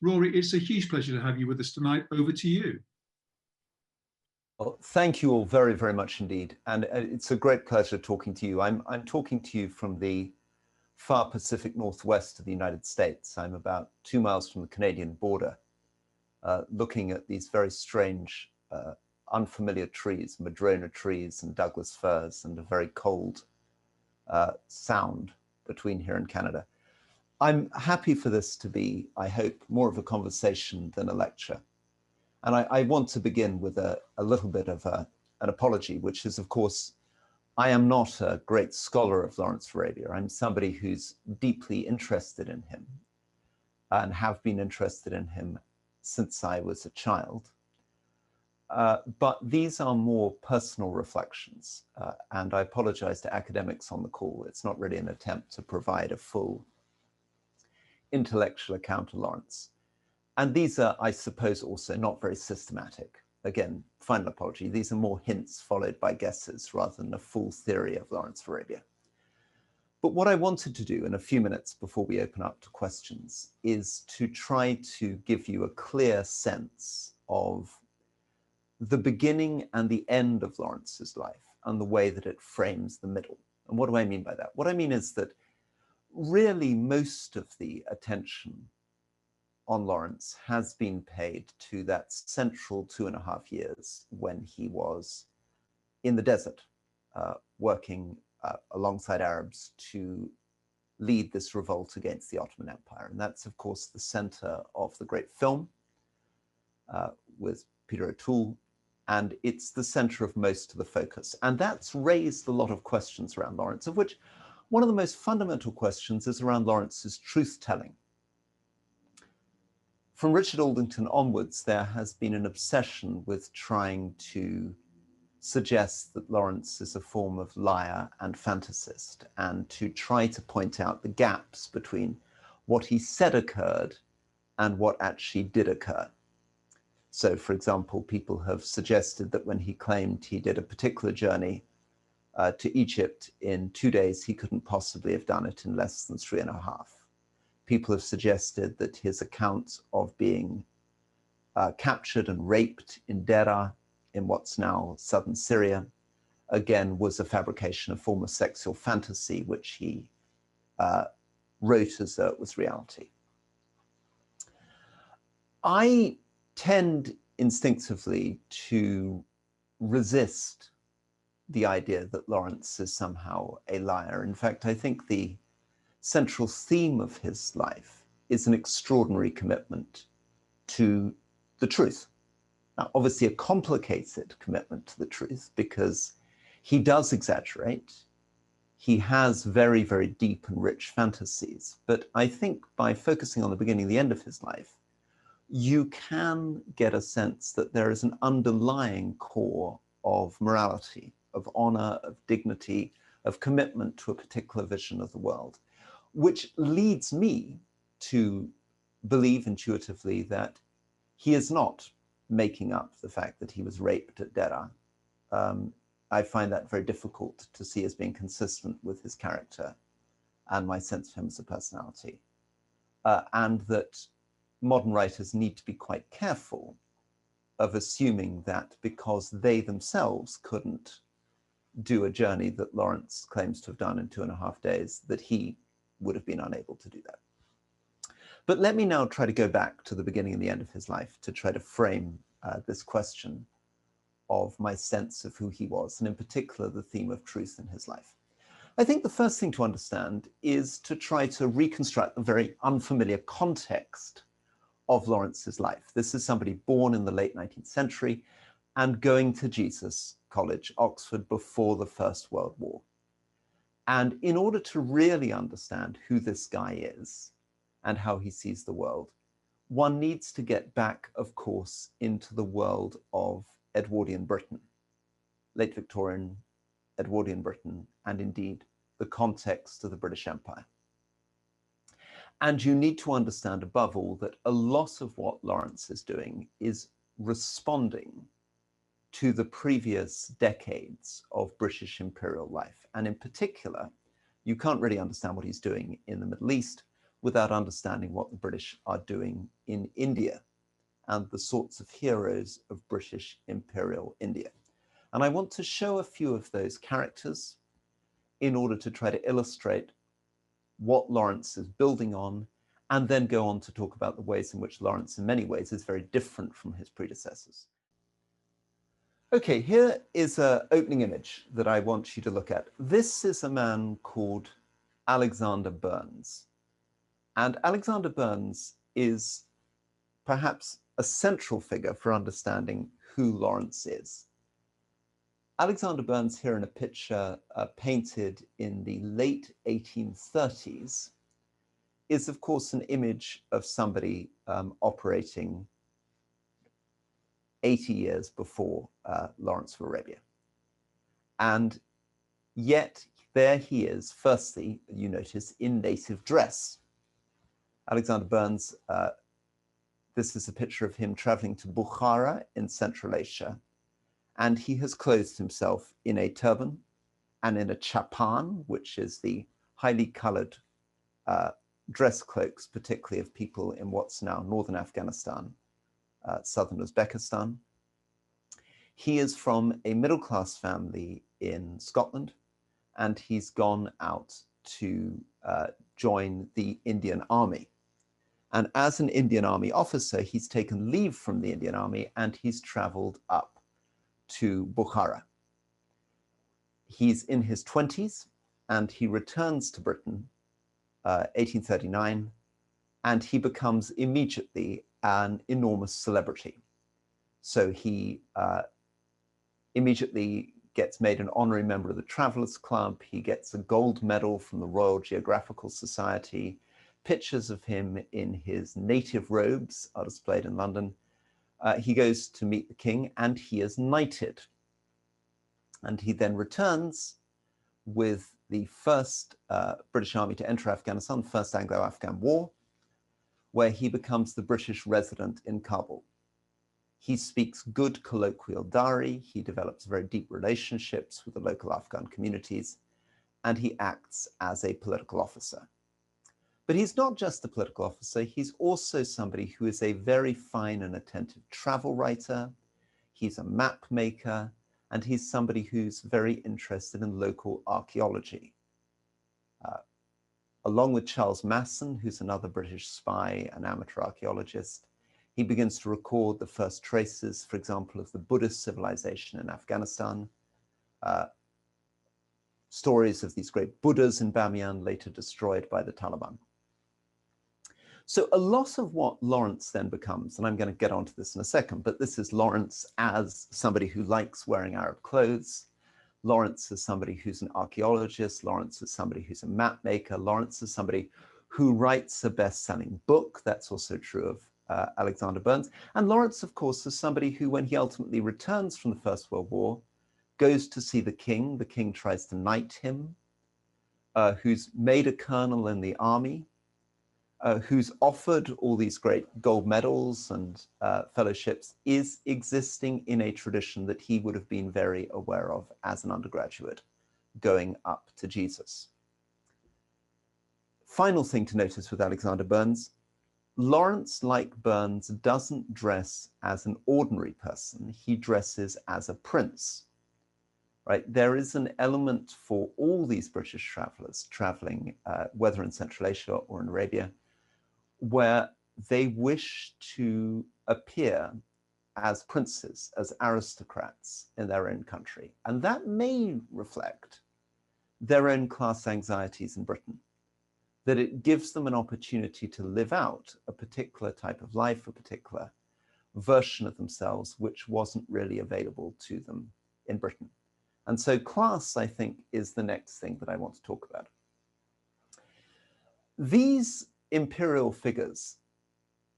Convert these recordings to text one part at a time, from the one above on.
Rory, it's a huge pleasure to have you with us tonight. Over to you. Well, thank you all very, very much indeed. And it's a great pleasure talking to you. I'm talking to you from the far Pacific Northwest of the United States. I'm about 2 miles from the Canadian border, looking at these very strange, unfamiliar trees, madrona trees and Douglas firs, and a very cold sound between here and Canada. I'm happy for this to be, I hope, more of a conversation than a lecture. And I want to begin with a little bit of an apology, which is, of course, I am not a great scholar of Lawrence of Arabia. I'm somebody who's deeply interested in him and have been interested in him since I was a child. But these are more personal reflections, and I apologize to academics on the call. It's not really an attempt to provide a full intellectual account of Lawrence. And these are, I suppose, also not very systematic. Again, final apology, these are more hints followed by guesses rather than a full theory of Lawrence of Arabia. But what I wanted to do in a few minutes before we open up to questions is to try to give you a clear sense of the beginning and the end of Lawrence's life and the way that it frames the middle. And what do I mean by that? What I mean is that really most of the attention on Lawrence has been paid to that central 2.5 years when he was in the desert, working alongside Arabs to lead this revolt against the Ottoman Empire. And that's, of course, the center of the great film with Peter O'Toole, and it's the center of most of the focus. And that's raised a lot of questions around Lawrence, of which one of the most fundamental questions is around Lawrence's truth-telling. From Richard Aldington onwards, there has been an obsession with trying to suggest that Lawrence is a form of liar and fantasist, and to try to point out the gaps between what he said occurred and what actually did occur. So, for example, people have suggested that when he claimed he did a particular journey to Egypt in 2 days, he couldn't possibly have done it in less than 3.5. People have suggested that his account of being captured and raped in Deraa, in what's now southern Syria, again, was a fabrication, a form of sexual fantasy, which he wrote as though it was reality. I tend instinctively to resist the idea that Lawrence is somehow a liar. In fact, I think the central theme of his life is an extraordinary commitment to the truth. Now, obviously a complicated commitment to the truth because he does exaggerate. He has very, very deep and rich fantasies. But I think by focusing on the beginning and the end of his life, you can get a sense that there is an underlying core of morality, of honor, of dignity, of commitment to a particular vision of the world, which leads me to believe intuitively that he is not making up the fact that he was raped at Deraa. I find that very difficult to see as being consistent with his character and my sense of him as a personality. And that modern writers need to be quite careful of assuming that because they themselves couldn't do a journey that Lawrence claims to have done in 2.5 days, that he would have been unable to do that. But let me now try to go back to the beginning and the end of his life to try to frame this question of my sense of who he was, and in particular, the theme of truth in his life. I think the first thing to understand is to try to reconstruct the very unfamiliar context of Lawrence's life. This is somebody born in the late 19th century and going to Jesus College, Oxford, before the First World War. And in order to really understand who this guy is and how he sees the world, one needs to get back, of course, into the world of Edwardian Britain, late Victorian Edwardian Britain, and indeed the context of the British Empire. And you need to understand above all that a lot of what Lawrence is doing is responding to the previous decades of British imperial life. And in particular, you can't really understand what he's doing in the Middle East without understanding what the British are doing in India and the sorts of heroes of British imperial India. And I want to show a few of those characters in order to try to illustrate what Lawrence is building on, and then go on to talk about the ways in which Lawrence, in many ways, is very different from his predecessors. Okay, here is an opening image that I want you to look at. This is a man called Alexander Burnes. And Alexander Burnes is perhaps a central figure for understanding who Lawrence is. Alexander Burnes, here in a picture painted in the late 1830s, is of course an image of somebody operating 80 years before Lawrence of Arabia. And yet there he is, firstly, you notice, in native dress. Alexander Burnes, this is a picture of him traveling to Bukhara in Central Asia, and he has clothed himself in a turban and in a chapan, which is the highly colored dress cloaks, particularly of people in what's now northern Afghanistan, southern Uzbekistan. He is from a middle-class family in Scotland, and he's gone out to join the Indian Army. And as an Indian Army officer, he's taken leave from the Indian Army and he's traveled up to Bukhara. He's in his 20s and he returns to Britain, 1839, and he becomes immediately an enormous celebrity. So he immediately gets made an honorary member of the Travelers Club. He gets a gold medal from the Royal Geographical Society. Pictures of him in his native robes are displayed in London. He goes to meet the king and he is knighted. And he then returns with the first British army to enter Afghanistan, the First Anglo-Afghan War, where he becomes the British resident in Kabul. He speaks good colloquial Dari, he develops very deep relationships with the local Afghan communities, and he acts as a political officer. But he's not just a political officer, he's also somebody who is a very fine and attentive travel writer, he's a map maker, and he's somebody who's very interested in local archaeology. Along with Charles Masson, who's another British spy and amateur archaeologist, he begins to record the first traces, for example, of the Buddhist civilization in Afghanistan, stories of these great Buddhas in Bamiyan, later destroyed by the Taliban. So a lot of what Lawrence then becomes, and I'm going to get onto this in a second, but this is Lawrence as somebody who likes wearing Arab clothes. Lawrence is somebody who's an archaeologist. Lawrence is somebody who's a map maker. Lawrence is somebody who writes a best-selling book. That's also true of Alexander Burnes. And Lawrence, of course, is somebody who, when he ultimately returns from the First World War, goes to see the king. The king tries to knight him, who's made a colonel in the army, who's offered all these great gold medals and fellowships, is existing in a tradition that he would have been very aware of as an undergraduate going up to Jesus. Final thing to notice with Alexander Burnes, Lawrence, like Burnes, doesn't dress as an ordinary person. He dresses as a prince, right? There is an element for all these British travelers traveling, whether in Central Asia or in Arabia, where they wish to appear as princes, as aristocrats in their own country. And that may reflect their own class anxieties in Britain, that it gives them an opportunity to live out a particular type of life, a particular version of themselves, which wasn't really available to them in Britain. And so class, I think, is the next thing that I want to talk about. These imperial figures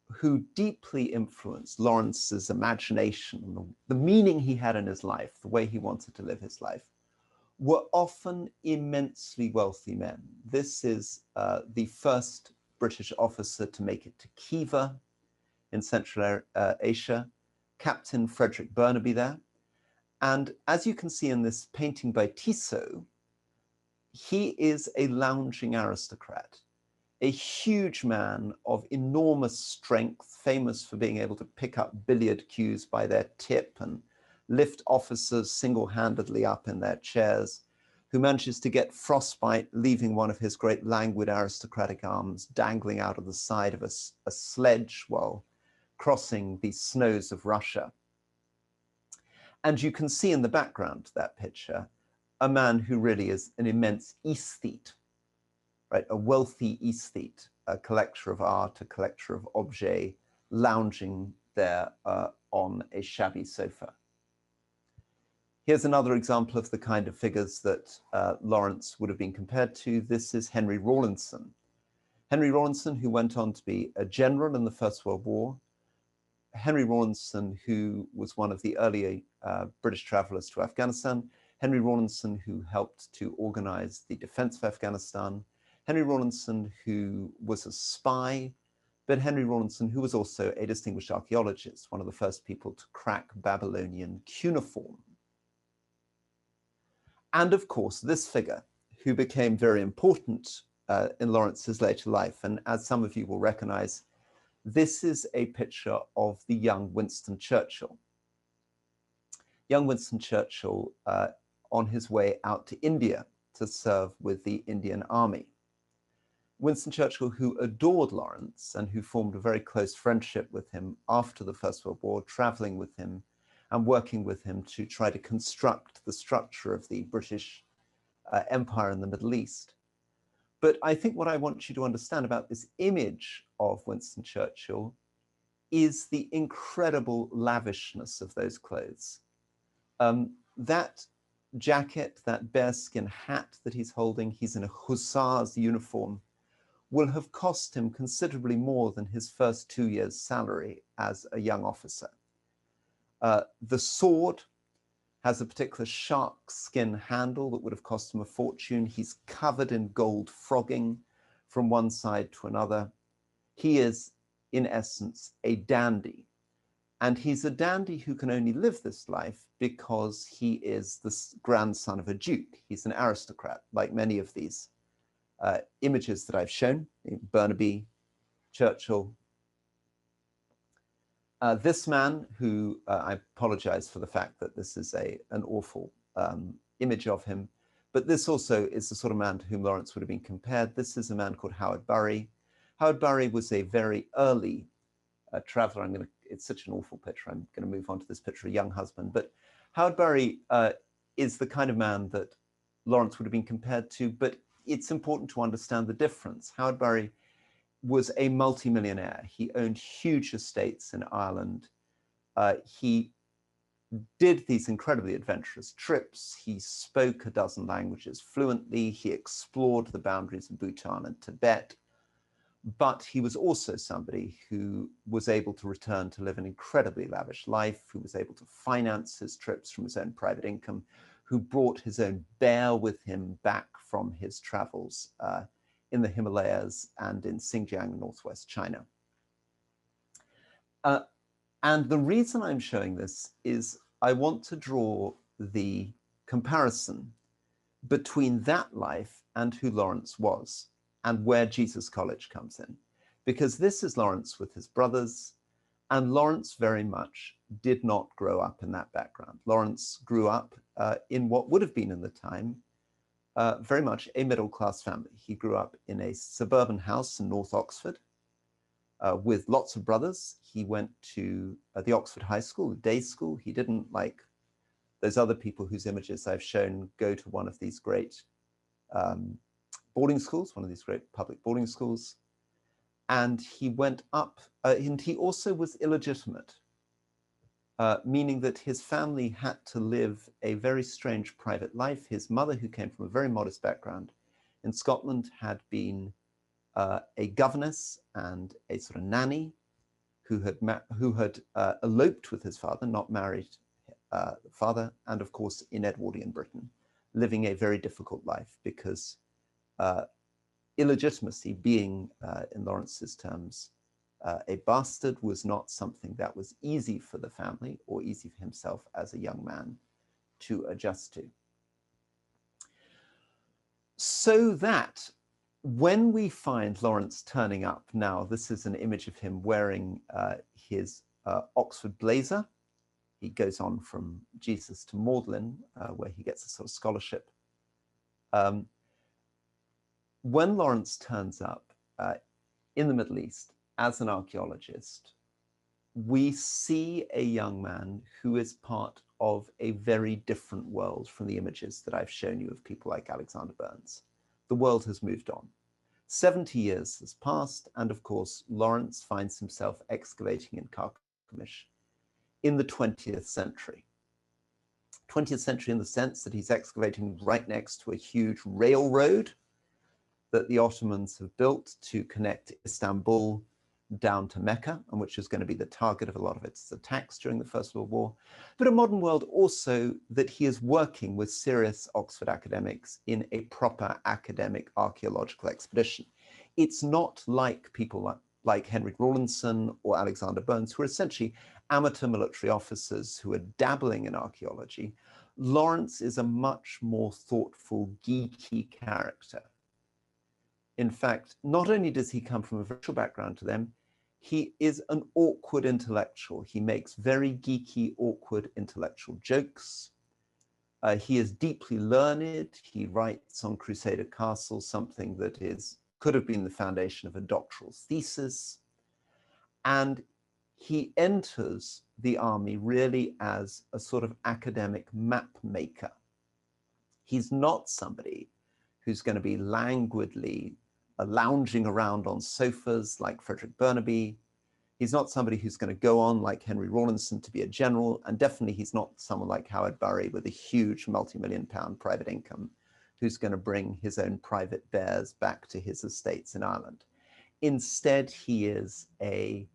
who deeply influenced Lawrence's imagination, the meaning he had in his life, the way he wanted to live his life, were often immensely wealthy men. This is the first British officer to make it to Khiva in Central Asia, Captain Frederick Burnaby there. And as you can see in this painting by Tissot, he is a lounging aristocrat. a huge man of enormous strength, famous for being able to pick up billiard cues by their tip and lift officers single-handedly up in their chairs, who manages to get frostbite, leaving one of his great languid aristocratic arms dangling out of the side of a sledge while crossing the snows of Russia. And you can see in the background of that picture a man who really is an immense aesthete, right? A wealthy aesthete, a collector of art, a collector of objets, lounging there on a shabby sofa. Here's another example of the kind of figures that Lawrence would have been compared to. This is Henry Rawlinson. Henry Rawlinson, who went on to be a general in the First World War. Henry Rawlinson, who was one of the early British travelers to Afghanistan. Henry Rawlinson, who helped to organize the defense of Afghanistan. Henry Rawlinson, who was a spy, but Henry Rawlinson, who was also a distinguished archaeologist, one of the first people to crack Babylonian cuneiform. And of course, this figure, who became very important in Lawrence's later life. And as some of you will recognize, this is a picture of the young Winston Churchill. Young Winston Churchill on his way out to India to serve with the Indian Army. Winston Churchill, who adored Lawrence and who formed a very close friendship with him after the First World War, traveling with him and working with him to try to construct the structure of the British Empire in the Middle East. But I think what I want you to understand about this image of Winston Churchill is the incredible lavishness of those clothes. That jacket, that bearskin hat that he's holding, he's in a hussar's uniform, will have cost him considerably more than his first 2 years' salary as a young officer. The sword has a particular shark skin handle that would have cost him a fortune. He's covered in gold frogging from one side to another. He is, in essence, a dandy. And he's a dandy who can only live this life because he is the grandson of a duke. He's an aristocrat, like many of these images that I've shown, Burnaby, Churchill. This man, who I apologize for the fact that this is an awful image of him, but this also is the sort of man to whom Lawrence would have been compared. This is a man called Howard Bury. Howard Bury was a very early traveler. It's such an awful picture. I'm going to move on to this picture, a young husband. But Howard Bury is the kind of man that Lawrence would have been compared to, but it's important to understand the difference. Howard Bury was a multimillionaire. He owned huge estates in Ireland. He did these incredibly adventurous trips. He spoke a dozen languages fluently. He explored the boundaries of Bhutan and Tibet. But he was also somebody who was able to return to live an incredibly lavish life, who was able to finance his trips from his own private income, who brought his own bear with him back from his travels in the Himalayas and in Xinjiang, northwest China. And the reason I'm showing this is I want to draw the comparison between that life and who Lawrence was and where Jesus College comes in. Because this is Lawrence with his brothers, and Lawrence very much did not grow up in that background. Lawrence grew up in what would have been in the time very much a middle-class family. He grew up in a suburban house in North Oxford with lots of brothers. He went to the Oxford High School, a day school. He didn't, like those other people whose images I've shown, go to one of these great boarding schools, one of these great public boarding schools. And he went up, and he also was illegitimate, meaning that his family had to live a very strange private life. His mother, who came from a very modest background in Scotland, had been a governess and a sort of nanny who had eloped with his father, not married the father, and of course in Edwardian Britain, living a very difficult life because illegitimacy, being in Lawrence's terms a bastard, was not something that was easy for the family or easy for himself as a young man to adjust to. So that When we find Lawrence turning up now, this is an image of him wearing his Oxford blazer. He goes on from Jesus to Magdalen, where he gets a sort of scholarship. When Lawrence turns up in the Middle East as an archaeologist, we see a young man who is part of a very different world from the images that I've shown you of people like Alexander Burns. The world has moved on. 70 years has passed, and of course, Lawrence finds himself excavating in Carchemish in the 20th century. 20th century in the sense that he's excavating right next to a huge railroad that the Ottomans have built to connect Istanbul down to Mecca, and which is going to be the target of a lot of its attacks during the First World War, but a modern world also that he is working with serious Oxford academics in a proper academic archaeological expedition. It's not like people like Henry Rawlinson or Alexander Burns, who are essentially amateur military officers who are dabbling in archaeology. Lawrence is a much more thoughtful, geeky character. In fact, not only does he come from a virtual background to them, he is an awkward intellectual. He makes very geeky, awkward intellectual jokes. He is deeply learned. He writes on Crusader Castle something that could have been the foundation of a doctoral thesis. And he enters the army really as a sort of academic map maker. He's not somebody who's going to be languidly lounging around on sofas like Frederick Burnaby. He's not somebody who's going to go on like Henry Rawlinson to be a general, and definitely he's not someone like Howard Bury with a huge multi-million-pound private income who's going to bring his own private bears back to his estates in Ireland. Instead, he is a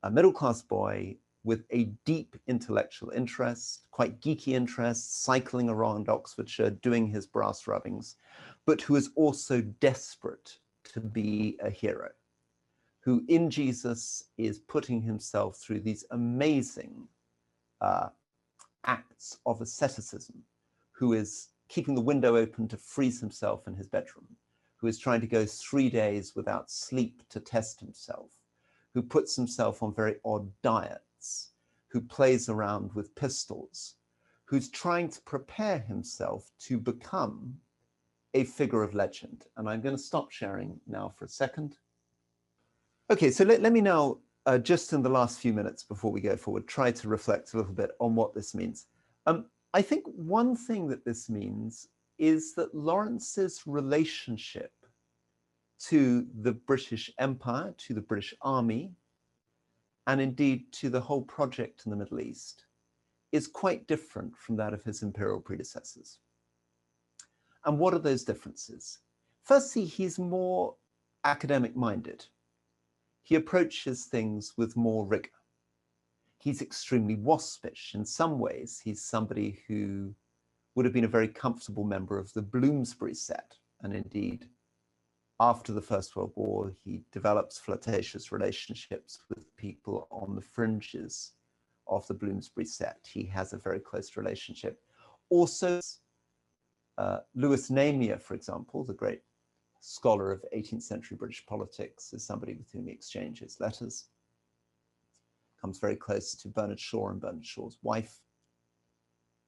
middle-class boy with a deep intellectual interest, quite geeky interests, cycling around Oxfordshire, doing his brass rubbings, but who is also desperate to be a hero, who in Jesus is putting himself through these amazing acts of asceticism, who is keeping the window open to freeze himself in his bedroom, who is trying to go 3 days without sleep to test himself, who puts himself on very odd diets, who plays around with pistols, who's trying to prepare himself to become a figure of legend. And I'm going to stop sharing now for a second. Okay, so let me now, just in the last few minutes before we go forward, try to reflect a little bit on what this means. I think one thing that this means is that Lawrence's relationship to the British Empire, to the British Army, and indeed to the whole project in the Middle East, is quite different from that of his imperial predecessors. And what are those differences? Firstly, he's more academic-minded. He approaches things with more rigor. He's extremely waspish. In some ways, he's somebody who would have been a very comfortable member of the Bloomsbury set. And indeed, after the First World War, he develops flirtatious relationships with people on the fringes of the Bloomsbury set. He has a very close relationship. Also, Lewis Namier, for example, the great scholar of 18th century British politics, is somebody with whom he exchanges letters, comes very close to Bernard Shaw and Bernard Shaw's wife.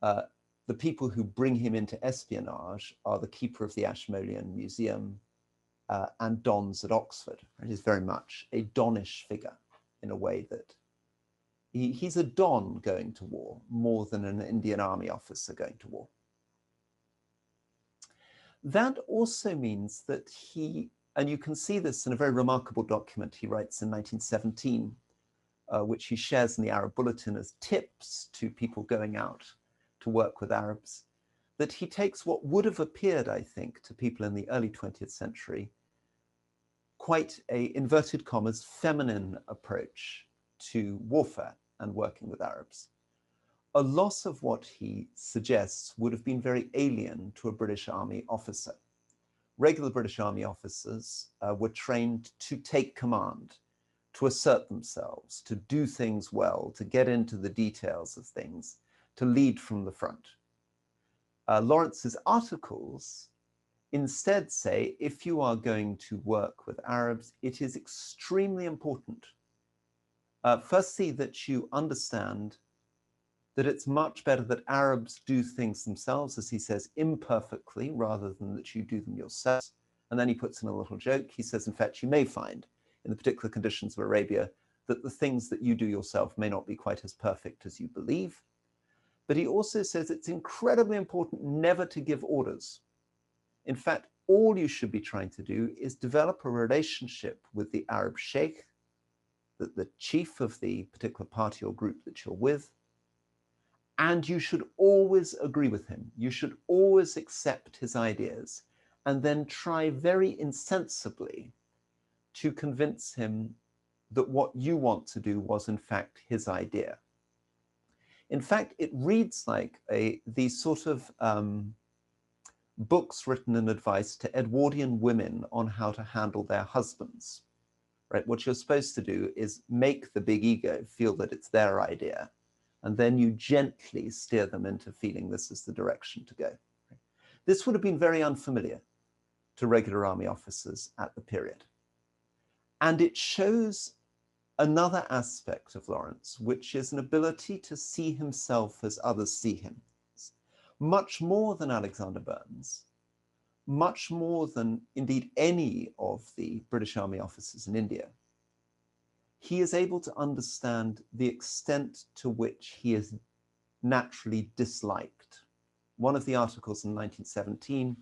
The people who bring him into espionage are the keeper of the Ashmolean Museum and dons at Oxford. Right? He's very much a Donish figure in a way that he's a Don going to war more than an Indian Army officer going to war. That also means that and you can see this in a very remarkable document he writes in 1917, which he shares in the Arab Bulletin as tips to people going out to work with Arabs, that he takes what would have appeared, I think, to people in the early 20th century, quite a, inverted commas, feminine approach to warfare and working with Arabs. A lot of what he suggests would have been very alien to a British Army officer. Regular British Army officers were trained to take command, to assert themselves, to do things well, to get into the details of things, to lead from the front. Lawrence's articles instead say, if you are going to work with Arabs, it is extremely important, firstly, that you understand that it's much better that Arabs do things themselves, as he says, imperfectly, rather than that you do them yourselves. And then he puts in a little joke. He says, in fact, you may find in the particular conditions of Arabia that the things that you do yourself may not be quite as perfect as you believe. But he also says it's incredibly important never to give orders. In fact, all you should be trying to do is develop a relationship with the Arab sheikh, the chief of the particular party or group that you're with, and you should always agree with him. You should always accept his ideas and then try very insensibly to convince him that what you want to do was in fact his idea. In fact, it reads like these sort of books written in advice to Edwardian women on how to handle their husbands, right? What you're supposed to do is make the big ego feel that it's their idea, and then you gently steer them into feeling this is the direction to go. This would have been very unfamiliar to regular army officers at the period. And it shows another aspect of Lawrence, which is an ability to see himself as others see him. Much more than Alexander Burns, much more than indeed any of the British Army officers in India, he is able to understand the extent to which he is naturally disliked. One of the articles in 1917,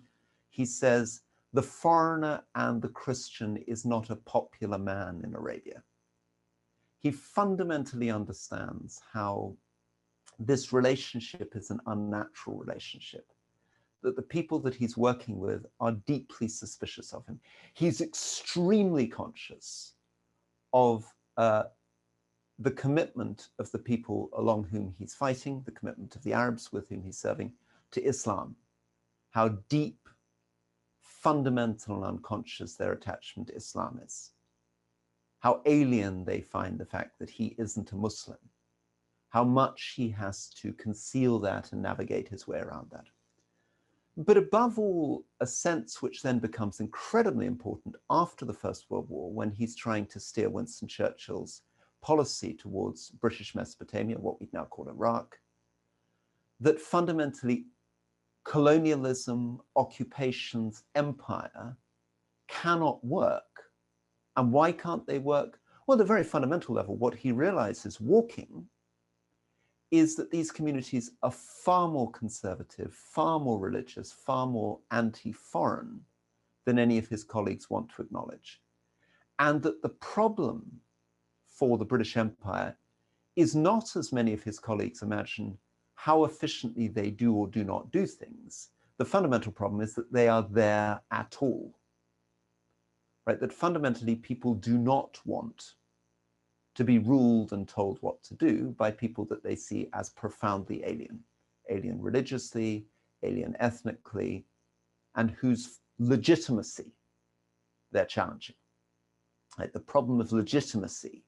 he says, the foreigner and the Christian is not a popular man in Arabia. He fundamentally understands how this relationship is an unnatural relationship, that the people that he's working with are deeply suspicious of him. He's extremely conscious of the commitment of the people along whom he's fighting, the commitment of the Arabs with whom he's serving, to Islam, how deep, fundamental and unconscious their attachment to Islam is, how alien they find the fact that he isn't a Muslim, how much he has to conceal that and navigate his way around that. But above all, a sense which then becomes incredibly important after the First World War, when he's trying to steer Winston Churchill's policy towards British Mesopotamia, what we now call Iraq, that fundamentally colonialism, occupations, empire cannot work. And why can't they work? Well, at a very fundamental level, what he realizes walking is that these communities are far more conservative, far more religious, far more anti-foreign than any of his colleagues want to acknowledge. And that the problem for the British Empire is not, as many of his colleagues imagine, how efficiently they do or do not do things. The fundamental problem is that they are there at all, right? That fundamentally people do not want to be ruled and told what to do by people that they see as profoundly alien, alien religiously, alien ethnically, and whose legitimacy they're challenging. Right? The problem of legitimacy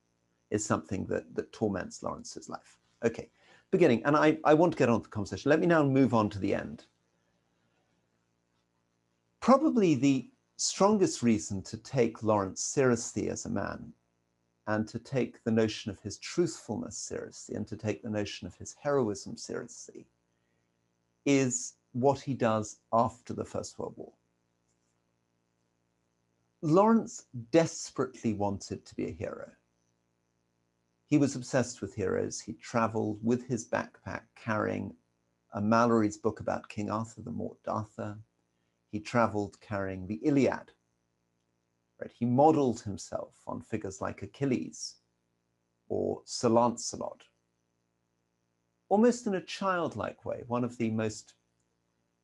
is something that torments Lawrence's life. Okay, beginning, and I want to get on to the conversation. Let me now move on to the end. Probably the strongest reason to take Lawrence seriously as a man, and to take the notion of his truthfulness seriously, and to take the notion of his heroism seriously, is what he does after the First World War. Lawrence desperately wanted to be a hero. He was obsessed with heroes. He traveled with his backpack carrying a Mallory's book about King Arthur, the Morte d'Arthur. He traveled carrying the Iliad. Right? He modeled himself on figures like Achilles or Sir Lancelot, almost in a childlike way. One of the most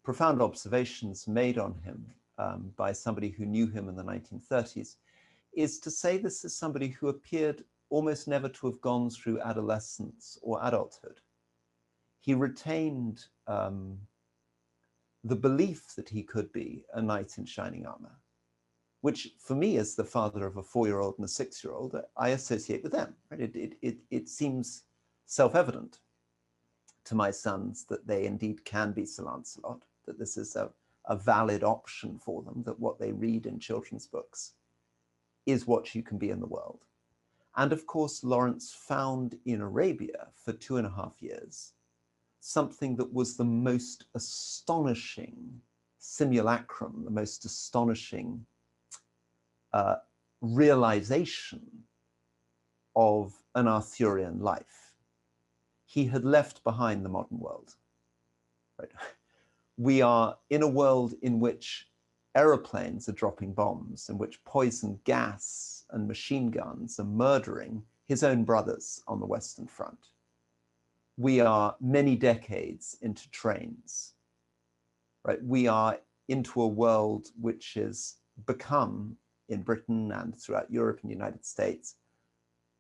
profound observations made on him by somebody who knew him in the 1930s is to say this is somebody who appeared almost never to have gone through adolescence or adulthood. He retained the belief that he could be a knight in shining armor, which for me, as the father of a 4-year-old and a 6-year-old, I associate with them. Right? It seems self-evident to my sons that they indeed can be Sir Lancelot, that this is a a valid option for them, that what they read in children's books is what you can be in the world. And of course, Lawrence found in Arabia for 2.5 years something that was the most astonishing simulacrum, the most astonishing realization of an Arthurian life. He had left behind the modern world. Right? We are in a world in which aeroplanes are dropping bombs, in which poison gas and machine guns are murdering his own brothers on the Western Front. We are many decades into trains, right? We are into a world which has become, in Britain and throughout Europe and the United States,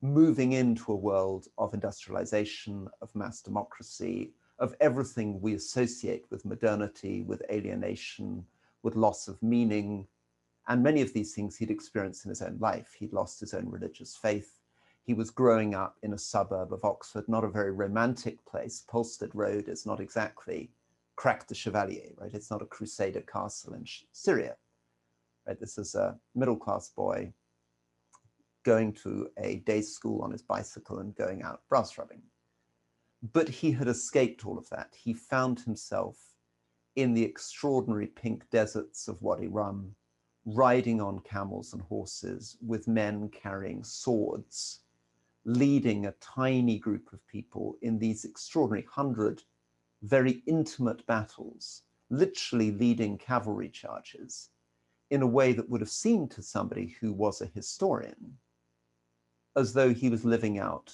moving into a world of industrialization, of mass democracy, of everything we associate with modernity, with alienation, with loss of meaning. And many of these things he'd experienced in his own life. He'd lost his own religious faith. He was growing up in a suburb of Oxford, not a very romantic place. Polstead Road is not exactly Crac de Chevalier, right? It's not a Crusader castle in Syria, right? This is a middle-class boy going to a day school on his bicycle and going out brass rubbing. But he had escaped all of that. He found himself in the extraordinary pink deserts of Wadi Rum, riding on camels and horses with men carrying swords, leading a tiny group of people in these extraordinary 100 very intimate battles, literally leading cavalry charges in a way that would have seemed to somebody who was a historian as though he was living out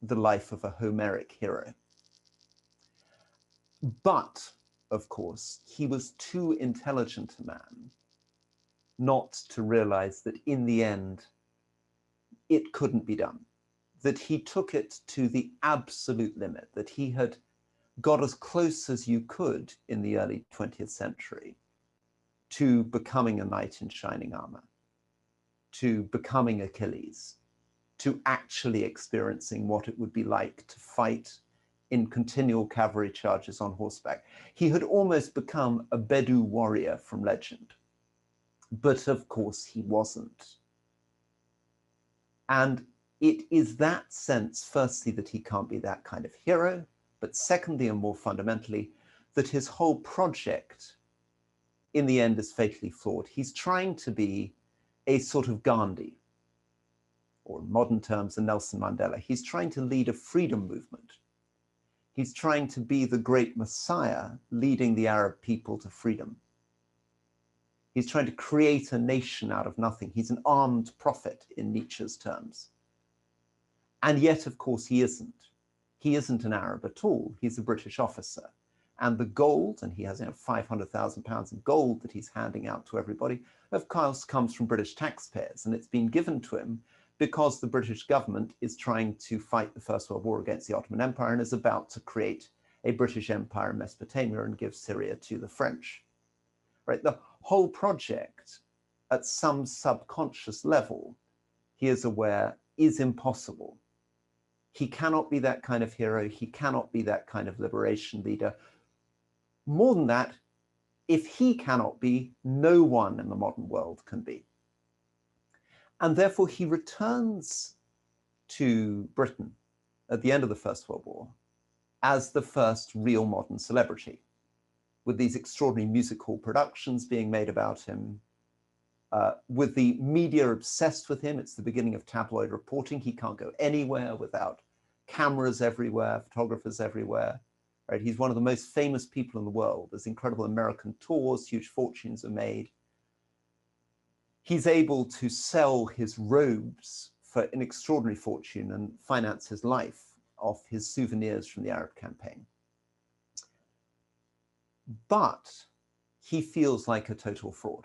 the life of a Homeric hero. But, of course, he was too intelligent a man not to realize that in the end, it couldn't be done, that he took it to the absolute limit, that he had got as close as you could in the early 20th century to becoming a knight in shining armor, to becoming Achilles, to actually experiencing what it would be like to fight in continual cavalry charges on horseback. He had almost become a Bedu warrior from legend, but of course he wasn't. And it is that sense, firstly, that he can't be that kind of hero, but secondly, and more fundamentally, that his whole project in the end is fatally flawed. He's trying to be a sort of Gandhi, or in modern terms, a Nelson Mandela. He's trying to lead a freedom movement. He's trying to be the great Messiah leading the Arab people to freedom. He's trying to create a nation out of nothing. He's an armed prophet in Nietzsche's terms. And yet, of course, he isn't. He isn't an Arab at all. He's a British officer. And the gold, and he has 500,000 pounds of gold that he's handing out to everybody, of course, comes from British taxpayers. And it's been given to him because the British government is trying to fight the First World War against the Ottoman Empire and is about to create a British Empire in Mesopotamia and give Syria to the French. Right? The whole project, at some subconscious level, he is aware is impossible. He cannot be that kind of hero. He cannot be that kind of liberation leader. More than that, if he cannot be, no one in the modern world can be. And therefore, he returns to Britain at the end of the First World War as the first real modern celebrity, with these extraordinary music hall productions being made about him, with the media obsessed with him. It's the beginning of tabloid reporting. He can't go anywhere without cameras everywhere, photographers everywhere. Right? He's one of the most famous people in the world. There's incredible American tours, huge fortunes are made. He's able to sell his robes for an extraordinary fortune and finance his life off his souvenirs from the Arab campaign. But he feels like a total fraud.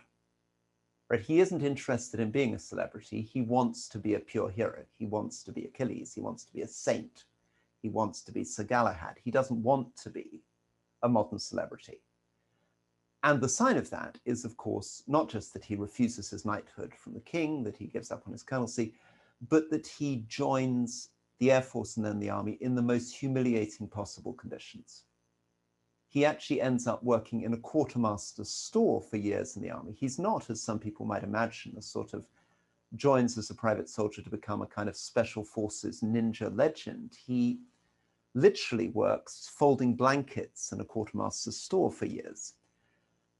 Right? He isn't interested in being a celebrity. He wants to be a pure hero. He wants to be Achilles. He wants to be a saint. He wants to be Sir Galahad. He doesn't want to be a modern celebrity. And the sign of that is, of course, not just that he refuses his knighthood from the king, that he gives up on his colonelcy, but that he joins the Air Force and then the army in the most humiliating possible conditions. he actually ends up working in a quartermaster's store for years in the army. He's not, as some people might imagine, a sort of joins as a private soldier to become a kind of special forces ninja legend. He literally works folding blankets in a quartermaster's store for years.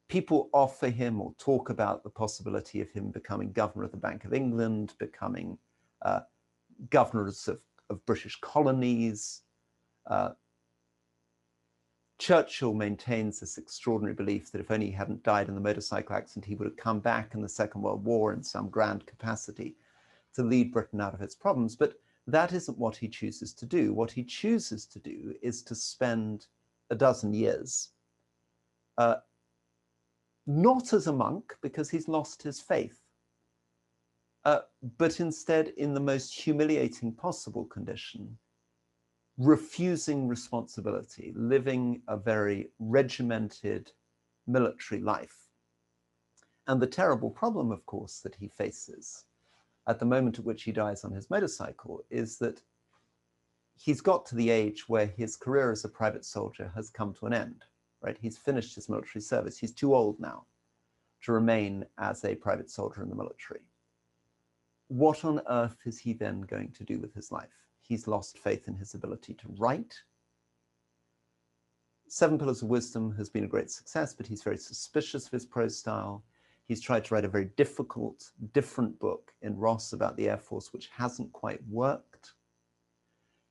People offer him or talk about the possibility of him becoming governor of the Bank of England, becoming governors of British colonies. Churchill maintains this extraordinary belief that if only he hadn't died in the motorcycle accident, he would have come back in the Second World War in some grand capacity to lead Britain out of its problems. But that isn't what he chooses to do. What he chooses to do is to spend a dozen years, not as a monk, because he's lost his faith, but instead in the most humiliating possible condition, refusing responsibility, living a very regimented military life. And the terrible problem, of course, that he faces at the moment at which he dies on his motorcycle is that he's got to the age where his career as a private soldier has come to an end, right? He's finished his military service. He's too old now to remain as a private soldier in the military. What on earth is he then going to do with his life? He's lost faith in his ability to write. Seven Pillars of Wisdom has been a great success, but he's very suspicious of his prose style. He's tried to write a very difficult, different book in Ross about the Air Force, which hasn't quite worked.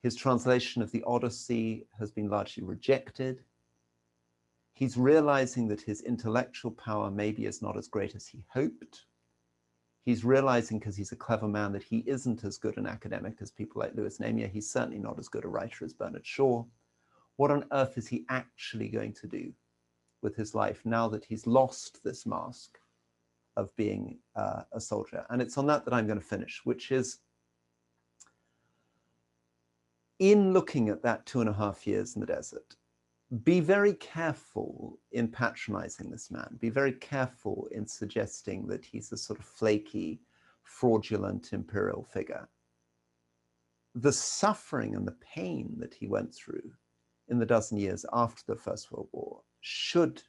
His translation of the Odyssey has been largely rejected. He's realizing that his intellectual power maybe is not as great as he hoped. He's realizing, because he's a clever man, that he isn't as good an academic as people like Louis Namier. He's certainly not as good a writer as Bernard Shaw. What on earth is he actually going to do with his life now that he's lost this mask of being a soldier? And it's on that I'm going to finish, which is, in looking at that 2.5 years in the desert, be very careful in patronizing this man. Be very careful in suggesting that he's a sort of flaky, fraudulent imperial figure. The suffering and the pain that he went through in the dozen years after the First World War should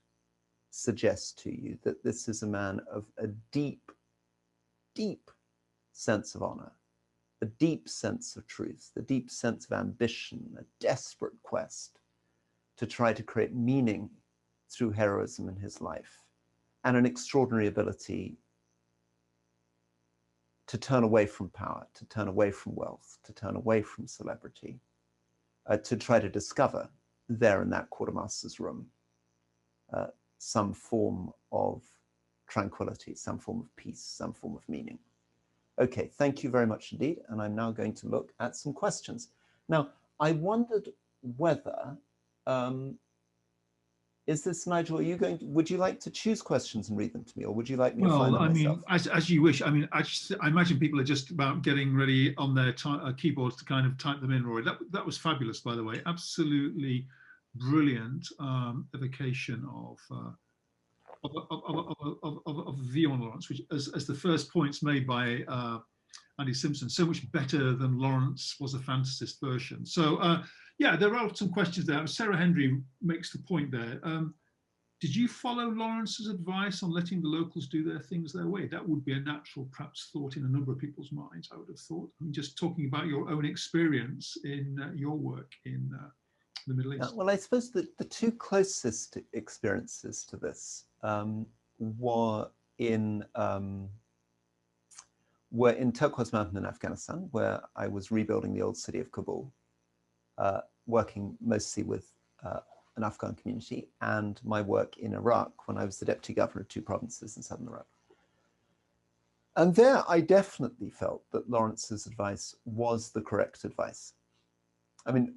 suggest to you that this is a man of a deep, deep sense of honor, a deep sense of truth, a deep sense of ambition, a desperate quest to try to create meaning through heroism in his life, and an extraordinary ability to turn away from power, to turn away from wealth, to turn away from celebrity, to try to discover there in that quartermaster's room some form of tranquility, some form of peace, some form of meaning. Okay, thank you very much indeed. And I'm now going to look at some questions. Now, I wondered whether, is this, Nigel, are you would you like to choose questions and read them to me, or would you like me to find them myself? As you wish. I mean, I imagine people are just about getting ready on their keyboards to kind of type them in, Rory. That was fabulous, by the way. Absolutely brilliant evocation of view on Lawrence, which, as the first points made by Andy Simpson, so much better than Lawrence was a fantasist version. So yeah, there are some questions there. Sarah Hendry makes the point there. Did you follow Lawrence's advice on letting the locals do their things their way? That would be a natural, perhaps, thought in a number of people's minds, I would have thought. I mean, just talking about your own experience in your work in the Middle East. Well, I suppose that the two closest experiences to this were in Turquoise Mountain in Afghanistan, where I was rebuilding the old city of Kabul, working mostly with an Afghan community, and my work in Iraq when I was the deputy governor of 2 provinces in southern Iraq. And there I definitely felt that Lawrence's advice was the correct advice. I mean,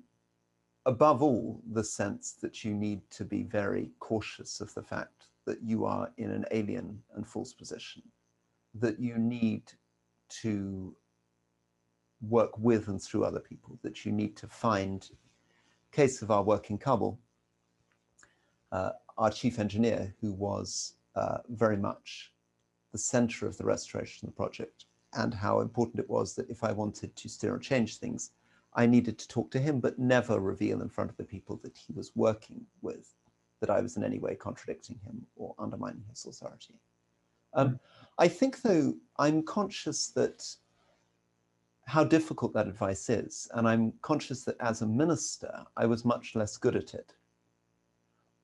above all, the sense that you need to be very cautious of the fact that you are in an alien and false position, that you need to work with and through other people, that you need to find, case of our work in Kabul, our chief engineer, who was very much the center of the restoration of the project, and how important it was that if I wanted to steer or change things, I needed to talk to him, but never reveal in front of the people that he was working with that I was in any way contradicting him or undermining his authority. I think, though, I'm conscious that how difficult that advice is, and I'm conscious that as a minister, I was much less good at it.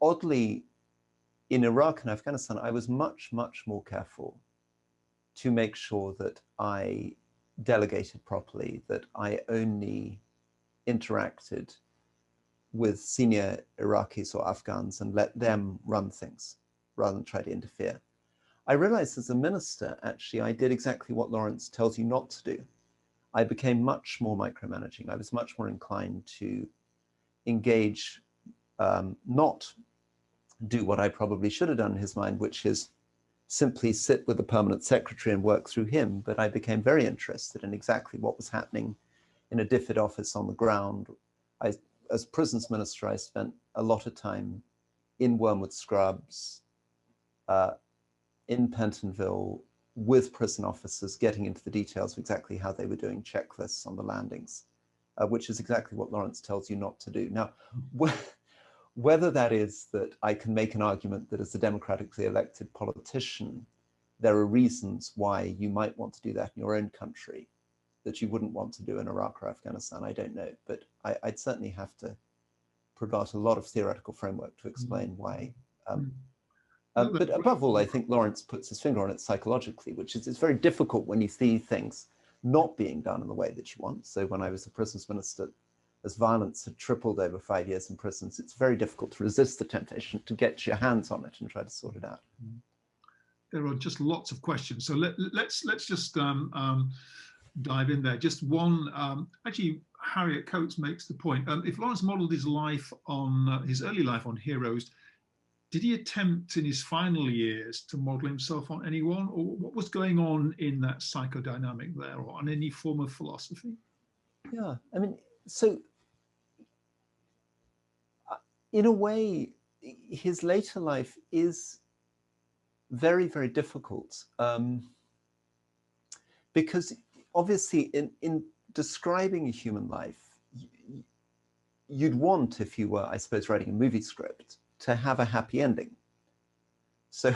Oddly, in Iraq and Afghanistan, I was much, much more careful to make sure that I delegated properly, that I only interacted with senior Iraqis or Afghans and let them run things rather than try to interfere. I realized as a minister, actually, I did exactly what Lawrence tells you not to do. I became much more micromanaging. I was much more inclined to engage, not do what I probably should have done in his mind, which is simply sit with the permanent secretary and work through him. But I became very interested in exactly what was happening in a DFID office on the ground. As prisons minister, I spent a lot of time in Wormwood Scrubs, in Pentonville, with prison officers, getting into the details of exactly how they were doing checklists on the landings, which is exactly what Lawrence tells you not to do. Now, whether that is that I can make an argument that as a democratically elected politician, there are reasons why you might want to do that in your own country that you wouldn't want to do in Iraq or Afghanistan, I don't know. But I'd certainly have to provide a lot of theoretical framework to explain why. But above all, I think Lawrence puts his finger on it psychologically, which is it's very difficult when you see things not being done in the way that you want. So when I was the prisons minister, as violence had tripled over 5 years in prisons, it's very difficult to resist the temptation to get your hands on it and try to sort it out. There are just lots of questions. So let's just dive in there. Just one, actually, Harriet Coates makes the point. If Lawrence modeled his life on, his early life on heroes, did he attempt in his final years to model himself on anyone, or what was going on in that psychodynamic there, or on any form of philosophy? Yeah, I mean, so in a way, his later life is very, very difficult because obviously in describing a human life, you'd want, if you were, I suppose, writing a movie script, to have a happy ending. So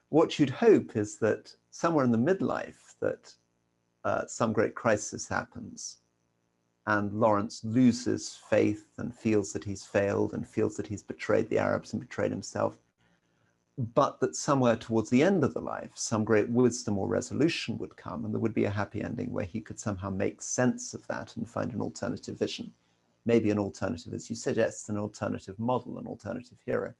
what you'd hope is that somewhere in the midlife that some great crisis happens and Lawrence loses faith and feels that he's failed and feels that he's betrayed the Arabs and betrayed himself, but that somewhere towards the end of the life, some great wisdom or resolution would come and there would be a happy ending where he could somehow make sense of that and find an alternative vision. Maybe an alternative, as you suggest, an alternative model, an alternative hero.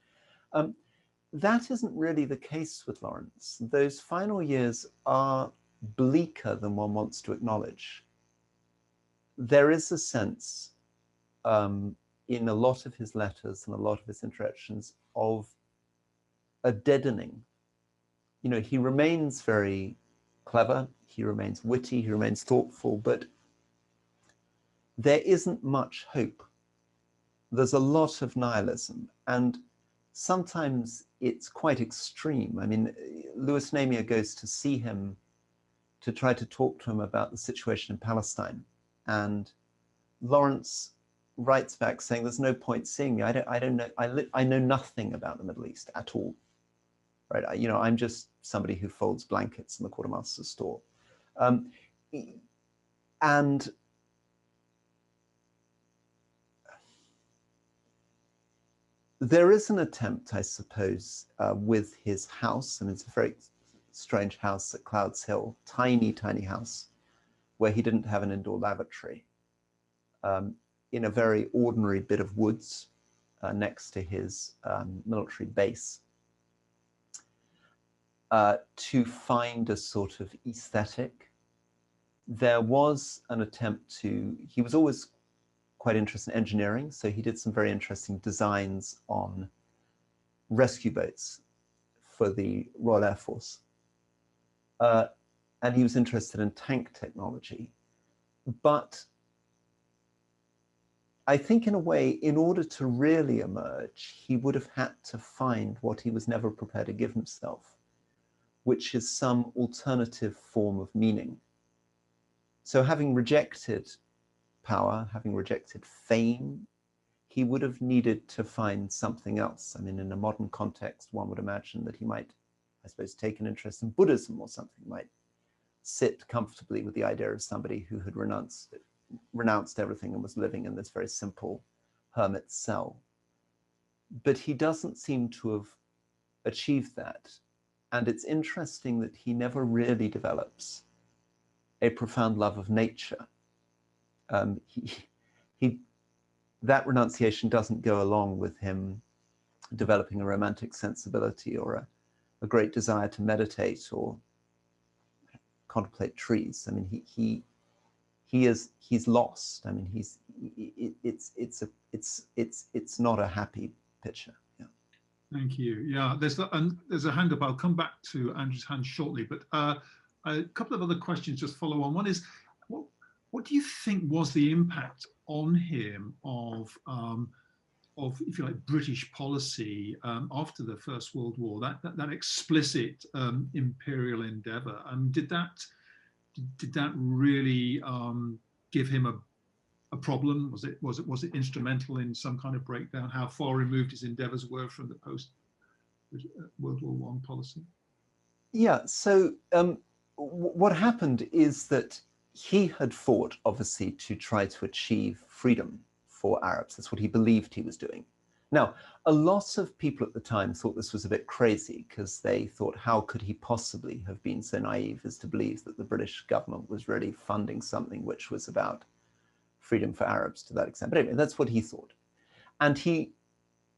That isn't really the case with Lawrence. Those final years are bleaker than one wants to acknowledge. There is a sense in a lot of his letters and a lot of his interactions of a deadening. You know, he remains very clever, he remains witty, he remains thoughtful, but there isn't much hope. There's a lot of nihilism, and sometimes it's quite extreme. I mean, Louis Namier goes to see him to try to talk to him about the situation in Palestine, and Lawrence writes back saying, "There's no point seeing me. I don't know. I know nothing about the Middle East at all. Right? I'm just somebody who folds blankets in the quartermaster's store." And there is an attempt, I suppose, with his house, and it's a very strange house at Clouds Hill, tiny, tiny house, where he didn't have an indoor lavatory, in a very ordinary bit of woods next to his military base, to find a sort of aesthetic. There was an attempt he was always quite interested in engineering, so he did some very interesting designs on rescue boats for the Royal Air Force. And he was interested in tank technology. But I think in a way, in order to really emerge, he would have had to find what he was never prepared to give himself, which is some alternative form of meaning. So having rejected power, having rejected fame, he would have needed to find something else. I mean, in a modern context, one would imagine that he might, I suppose, take an interest in Buddhism or something, might sit comfortably with the idea of somebody who had renounced everything and was living in this very simple hermit cell. But he doesn't seem to have achieved that. And it's interesting that he never really develops a profound love of nature. That renunciation doesn't go along with him developing a romantic sensibility or a great desire to meditate or contemplate trees. I mean, he's lost. I mean, it's not a happy picture. Yeah. Thank you. Yeah, there's a hand up. I'll come back to Andrew's hand shortly, but a couple of other questions just follow on. One is, what do you think was the impact on him of if you like, British policy after the First World War? That explicit imperial endeavour. Did that really give him a problem? Was it instrumental in some kind of breakdown? How far removed his endeavours were from the post World War I policy? Yeah. So what happened is that he had fought, obviously, to try to achieve freedom for Arabs. That's what he believed he was doing. Now, a lot of people at the time thought this was a bit crazy because they thought, how could he possibly have been so naive as to believe that the British government was really funding something which was about freedom for Arabs to that extent? But anyway, that's what he thought. And he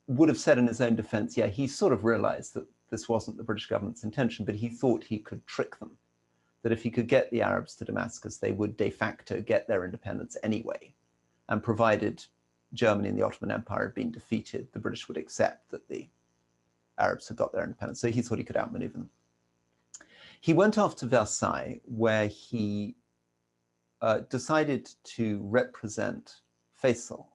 would have said in his own defense, yeah, he sort of realized that this wasn't the British government's intention, but he thought he could trick them, that if he could get the Arabs to Damascus, they would de facto get their independence anyway. And provided Germany and the Ottoman Empire had been defeated, the British would accept that the Arabs had got their independence. So he thought he could outmaneuver them. He went off to Versailles, where he decided to represent Faisal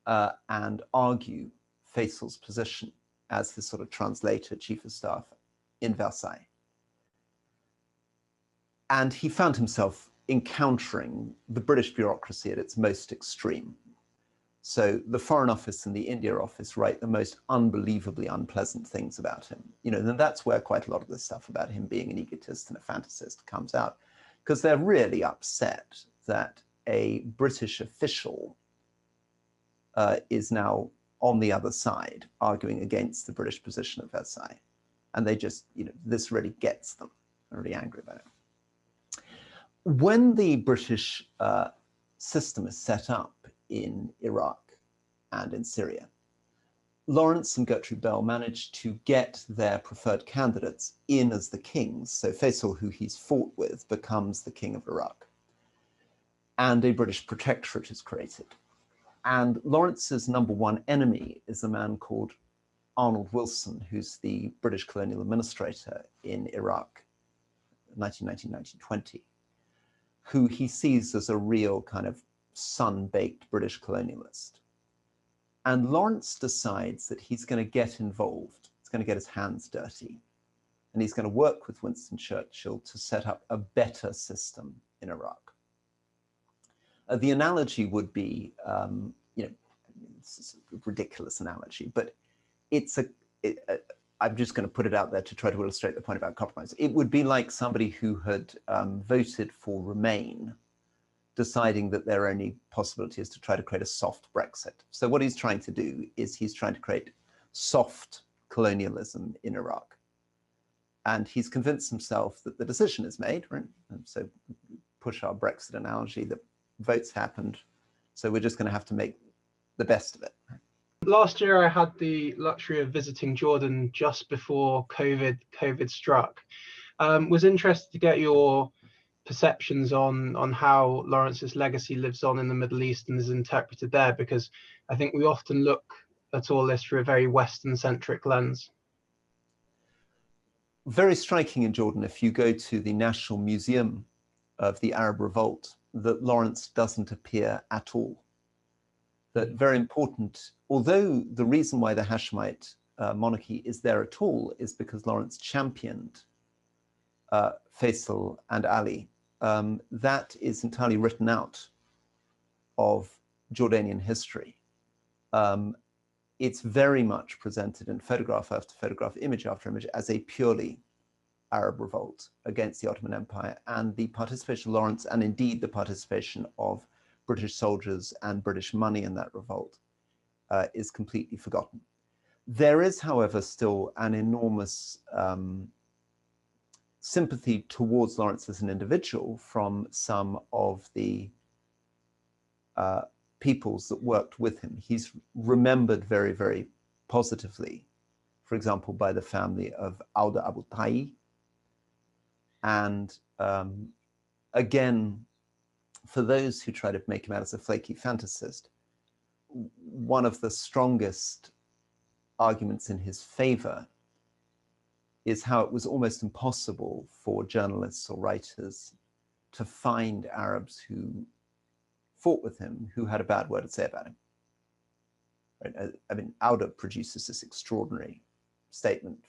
and argue Faisal's position as the sort of translator, chief of staff in Versailles. And he found himself encountering the British bureaucracy at its most extreme. So the Foreign Office and the India Office write the most unbelievably unpleasant things about him. You know, and that's where quite a lot of this stuff about him being an egotist and a fantasist comes out, because they're really upset that a British official is now on the other side arguing against the British position at Versailles. And they just, you know, this really gets them. They're really angry about it. When the British system is set up in Iraq and in Syria, Lawrence and Gertrude Bell managed to get their preferred candidates in as the kings. So Faisal, who he's fought with, becomes the king of Iraq. And a British protectorate is created. And Lawrence's number one enemy is a man called Arnold Wilson, who's the British colonial administrator in Iraq, 1919-1920, who he sees as a real kind of sun-baked British colonialist. And Lawrence decides that he's going to get involved. He's going to get his hands dirty. And he's going to work with Winston Churchill to set up a better system in Iraq. The analogy would be, you know, this is a ridiculous analogy, but I'm just going to put it out there to try to illustrate the point about compromise. It would be like somebody who had voted for Remain, deciding that their only possibility is to try to create a soft Brexit. So what he's trying to do is he's trying to create soft colonialism in Iraq. And he's convinced himself that the decision is made, right? And so push our Brexit analogy, the votes happened. So we're just going to have to make the best of it. Last year, I had the luxury of visiting Jordan just before COVID struck. Was interested to get your perceptions on how Lawrence's legacy lives on in the Middle East and is interpreted there, because I think we often look at all this through a very Western-centric lens. Very striking in Jordan, if you go to the National Museum of the Arab Revolt, that Lawrence doesn't appear at all. That very important, although the reason why the Hashemite monarchy is there at all is because Lawrence championed Faisal and Ali. That is entirely written out of Jordanian history. it's very much presented in photograph after photograph, image after image, as a purely Arab revolt against the Ottoman Empire, and the participation of Lawrence, and indeed the participation of British soldiers and British money in that revolt, is completely forgotten. There is, however, still an enormous sympathy towards Lawrence as an individual from some of the peoples that worked with him. He's remembered very, very positively, for example, by the family of Auda Abu Tai. And again, for those who try to make him out as a flaky fantasist, one of the strongest arguments in his favor is how it was almost impossible for journalists or writers to find Arabs who fought with him who had a bad word to say about him. Right? I mean, Auda produces this extraordinary statement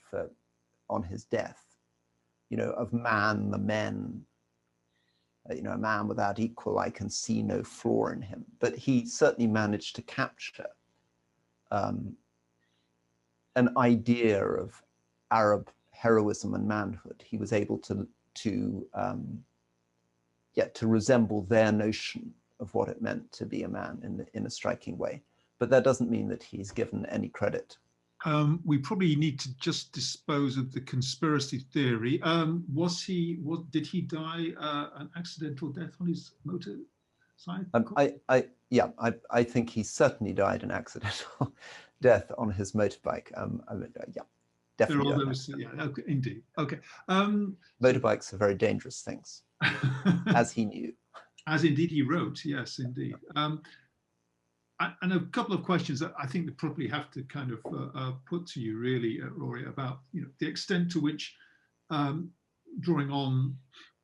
on his death, of man, the men, a man without equal, I can see no flaw in him. But he certainly managed to capture an idea of Arab heroism and manhood. He was able to resemble their notion of what it meant to be a man in a striking way. But that doesn't mean that he's given any credit. We probably need to just dispose of the conspiracy theory. Did he die an accidental death on his motorcycle? I think he certainly died an accidental death on his motorbike. Definitely. There are those, okay, indeed. Okay. Motorbikes are very dangerous things, as he knew. As indeed he wrote, yes, indeed. And a couple of questions that I think we probably have to kind of put to you, really, Rory, about the extent to which, drawing on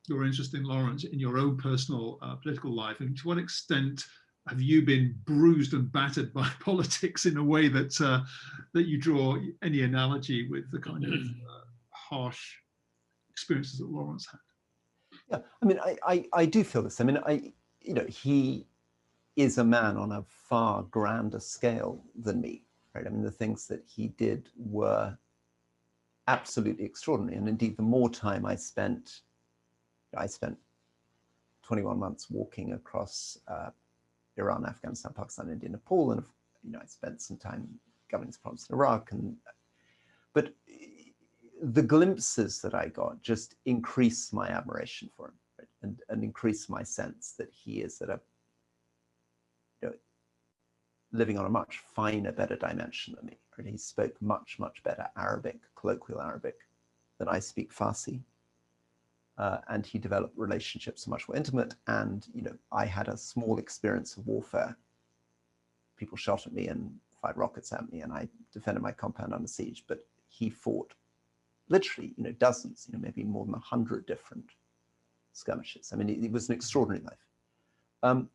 your interest in Lawrence in your own personal political life, and to what extent have you been bruised and battered by politics in a way that that you draw any analogy with the kind of harsh experiences that Lawrence had? Yeah, I mean, I do feel this. I mean, he is a man on a far grander scale than me, right? I mean, the things that he did were absolutely extraordinary. And indeed, the more time I spent 21 months walking across Iran, Afghanistan, Pakistan, India, Nepal, and I spent some time governing some problems in Iraq. But the glimpses that I got just increased my admiration for him, right? and increased my sense that he is at a living on a much finer, better dimension than me. Right? He spoke much, much better Arabic, colloquial Arabic, than I speak Farsi. And he developed relationships much more intimate. And, I had a small experience of warfare. People shot at me and fired rockets at me, and I defended my compound under siege. But he fought literally, dozens, maybe more than 100 different skirmishes. I mean, it was an extraordinary life.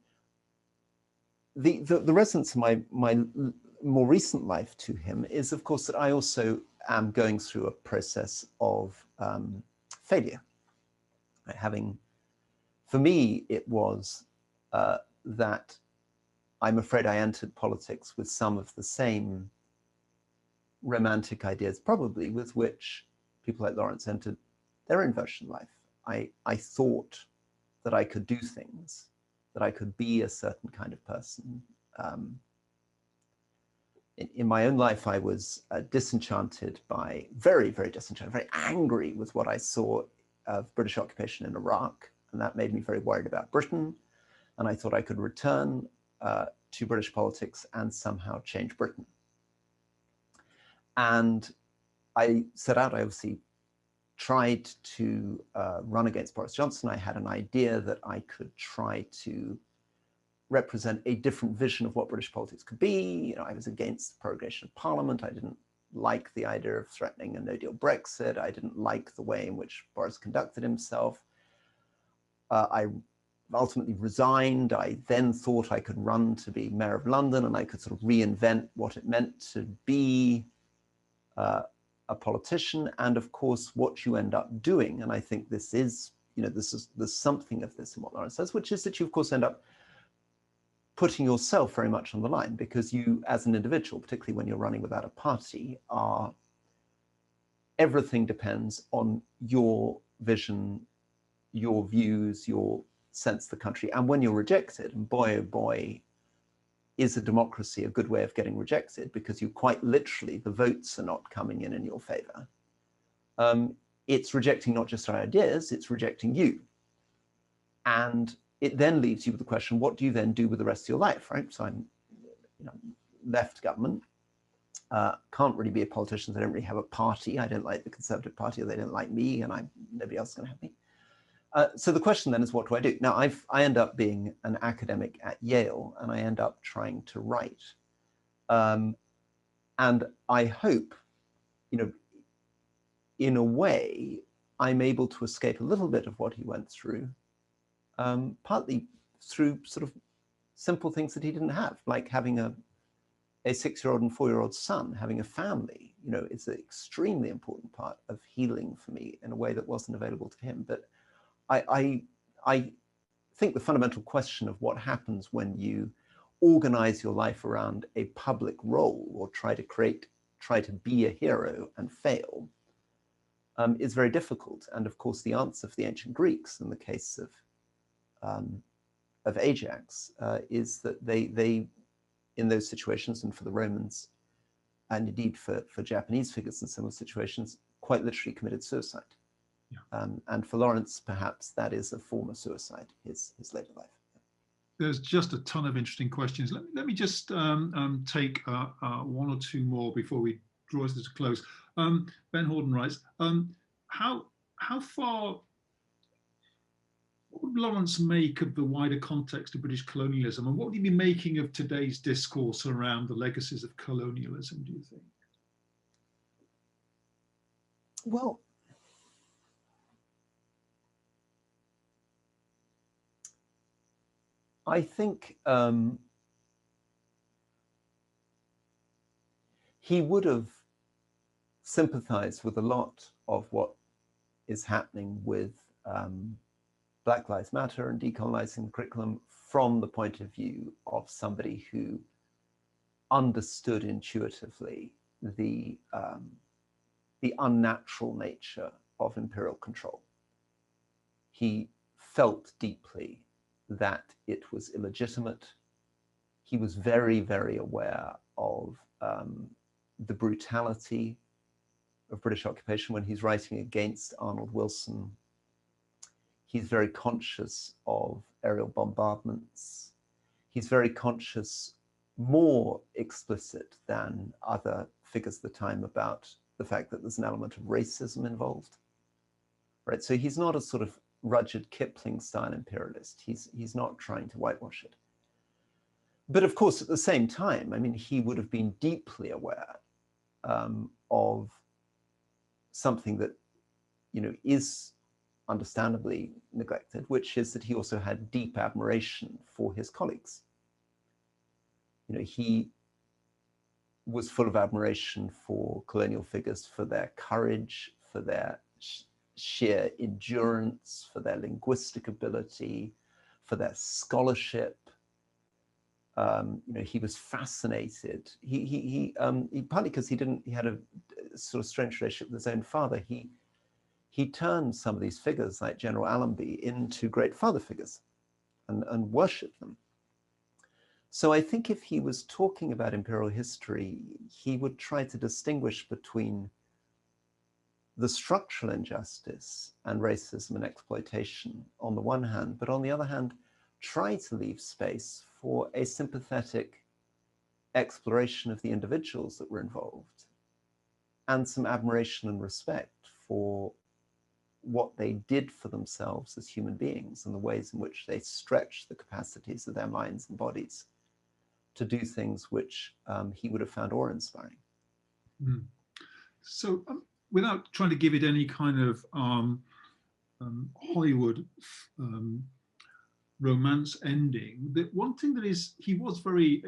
The resonance of my more recent life to him is, of course, that I also am going through a process of failure. For me, it was that I'm afraid I entered politics with some of the same romantic ideas, probably, with which people like Lawrence entered their own version of life. I thought that I could do things, that I could be a certain kind of person. In my own life, I was disenchanted by, very, very disenchanted, very angry with what I saw of British occupation in Iraq. And that made me very worried about Britain. And I thought I could return to British politics and somehow change Britain. And I set out, I obviously tried to run against Boris Johnson. I had an idea that I could try to represent a different vision of what British politics could be. I was against the prorogation of Parliament. I didn't like the idea of threatening a no-deal Brexit. I didn't like the way in which Boris conducted himself. I ultimately resigned. I then thought I could run to be mayor of London, and I could sort of reinvent what it meant to be a politician. And of course, what you end up doing, and I think this is, there's something of this in what Lawrence says, which is that you of course end up putting yourself very much on the line, because you, as an individual, particularly when you're running without a party, everything depends on your vision, your views, your sense of the country. And when you're rejected, and boy, oh boy, is a democracy a good way of getting rejected, because you quite literally, the votes are not coming in your favor. It's rejecting not just our ideas, it's rejecting you. And it then leaves you with the question, what do you then do with the rest of your life, right? So I'm left government, can't really be a politician, I don't really have a party, I don't like the Conservative Party, or they don't like me, and nobody else is going to have me. So the question then is, what do I do? Now, I end up being an academic at Yale, and I end up trying to write. And I hope, in a way, I'm able to escape a little bit of what he went through, partly through sort of simple things that he didn't have, like having a 6-year-old and 4-year-old son, having a family. It's an extremely important part of healing for me in a way that wasn't available to him. But I think the fundamental question of what happens when you organize your life around a public role, or try to be a hero and fail, is very difficult. And of course, the answer for the ancient Greeks, in the case of Ajax, is that they in those situations, and for the Romans, and indeed for Japanese figures in similar situations, quite literally committed suicide. Yeah. And for Lawrence, perhaps that is a form of suicide, his later life. There's just a ton of interesting questions. Let me just take one or two more before we draw this to a close. Ben Horden writes, how far, what would Lawrence make of the wider context of British colonialism, and what would he be making of today's discourse around the legacies of colonialism, do you think? Well, I think he would have sympathized with a lot of what is happening with Black Lives Matter and decolonizing the curriculum from the point of view of somebody who understood intuitively the unnatural nature of imperial control. He felt deeply that it was illegitimate. He was very, very aware of the brutality of British occupation when he's writing against Arnold Wilson. He's very conscious of aerial bombardments. He's very conscious, more explicit than other figures of the time, about the fact that there's an element of racism involved, right? So he's not a sort of Rudyard Kipling-style imperialist. He's not trying to whitewash it. But of course, at the same time, I mean, he would have been deeply aware of something that, is understandably neglected, which is that he also had deep admiration for his colleagues. He was full of admiration for colonial figures, for their courage, for their sheer endurance, for their linguistic ability, for their scholarship. He was fascinated. He partly because he had a sort of strange relationship with his own father. He turned some of these figures, like General Allenby, into great father figures, and worshipped them. So I think if he was talking about imperial history, he would try to distinguish between the structural injustice and racism and exploitation on the one hand, but on the other hand, try to leave space for a sympathetic exploration of the individuals that were involved, and some admiration and respect for what they did for themselves as human beings, and the ways in which they stretched the capacities of their minds and bodies to do things which he would have found awe-inspiring. Mm. So without trying to give it any kind of Hollywood romance ending, the one thing that he was very,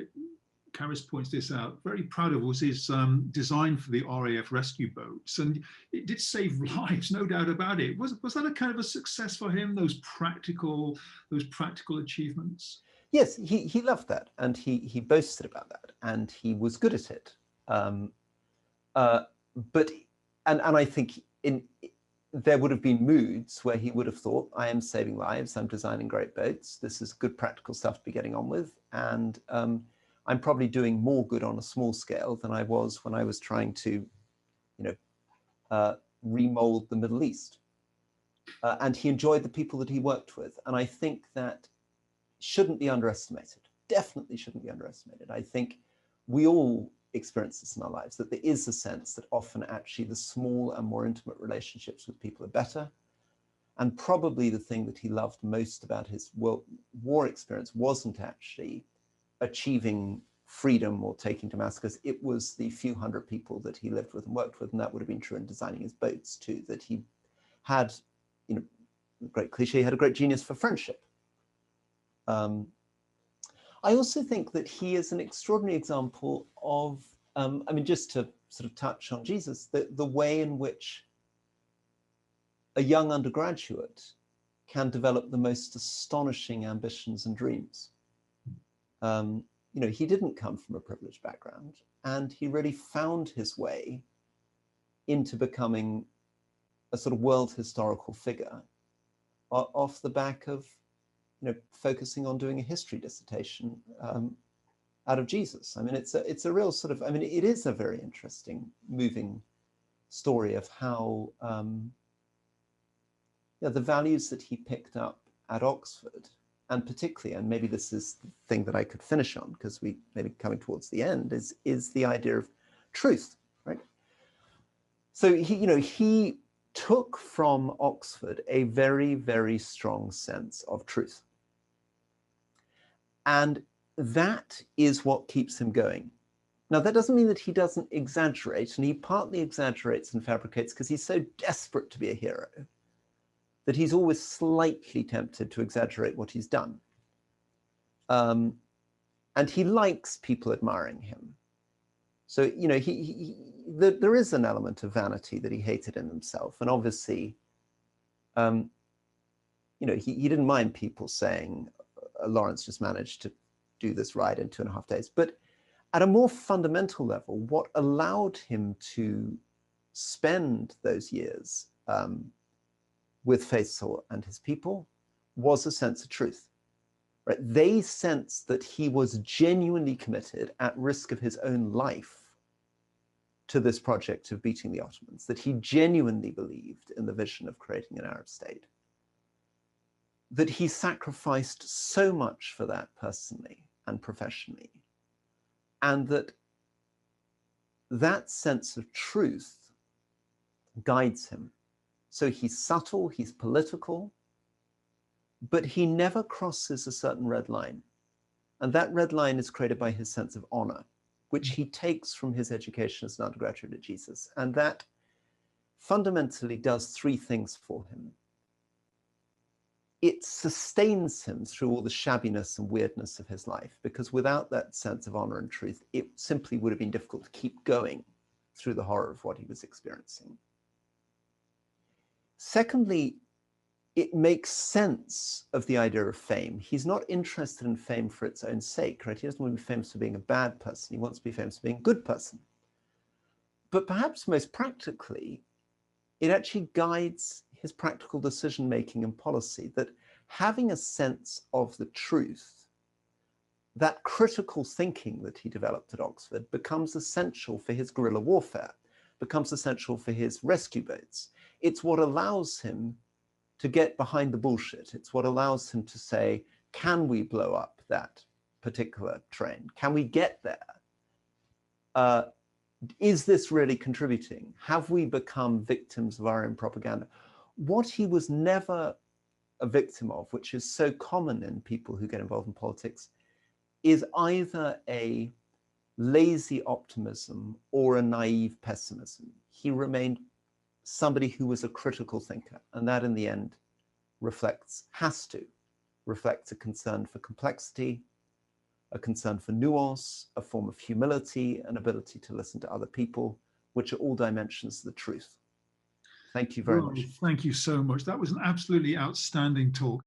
Caris points this out, very proud of, was his design for the RAF rescue boats, and it did save lives, no doubt about it. Was that a kind of a success for him, those practical achievements? Yes, he loved that, and he boasted about that, and he was good at it. But I think there would have been moods where he would have thought, I am saving lives, I'm designing great boats, this is good practical stuff to be getting on with, and I'm probably doing more good on a small scale than I was when I was trying to, remold the Middle East. And he enjoyed the people that he worked with, and I think that shouldn't be underestimated, definitely shouldn't be underestimated. I think we all experience this in our lives, that there is a sense that often actually the small and more intimate relationships with people are better. And probably the thing that he loved most about his war experience wasn't actually achieving freedom or taking Damascus. It was the few hundred people that he lived with and worked with, and that would have been true in designing his boats too, that he had, great cliche, he had a great genius for friendship. I also think that he is an extraordinary example of, just to sort of touch on Jesus, the way in which a young undergraduate can develop the most astonishing ambitions and dreams. He didn't come from a privileged background, and he really found his way into becoming a sort of world historical figure off the back of focusing on doing a history dissertation out of Jesus. It's a real sort of, it is a very interesting, moving story of how the values that he picked up at Oxford, and particularly, and maybe this is the thing that I could finish on because we maybe coming towards the end, is the idea of truth, right? So he took from Oxford a very, very strong sense of truth. And that is what keeps him going. Now, that doesn't mean that he doesn't exaggerate, and he partly exaggerates and fabricates because he's so desperate to be a hero that he's always slightly tempted to exaggerate what he's done. And he likes people admiring him. So, there is an element of vanity that he hated in himself. And obviously, he didn't mind people saying, Lawrence just managed to do this ride in 2.5 days. But at a more fundamental level, what allowed him to spend those years with Faisal and his people was a sense of truth. Right? They sensed that he was genuinely committed, at risk of his own life, to this project of beating the Ottomans, that he genuinely believed in the vision of creating an Arab state, that he sacrificed so much for that personally and professionally, and that sense of truth guides him. So he's subtle, he's political, but he never crosses a certain red line. And that red line is created by his sense of honor, which he takes from his education as an undergraduate at Jesus. And that fundamentally does 3 things for him. It sustains him through all the shabbiness and weirdness of his life, because without that sense of honor and truth, it simply would have been difficult to keep going through the horror of what he was experiencing. Secondly, it makes sense of the idea of fame. He's not interested in fame for its own sake, right? He doesn't want to be famous for being a bad person. He wants to be famous for being a good person. But perhaps most practically, it actually guides his practical decision-making and policy, that having a sense of the truth, that critical thinking that he developed at Oxford, becomes essential for his guerrilla warfare, becomes essential for his rescue boats. It's what allows him to get behind the bullshit. It's what allows him to say, can we blow up that particular train? Can we get there? Is this really contributing? Have we become victims of our own propaganda? What he was never a victim of, which is so common in people who get involved in politics, is either a lazy optimism or a naive pessimism. He remained somebody who was a critical thinker, and that in the end has to reflect a concern for complexity, a concern for nuance, a form of humility, an ability to listen to other people, which are all dimensions of the truth. Thank you very much. Thank you so much. That was an absolutely outstanding talk.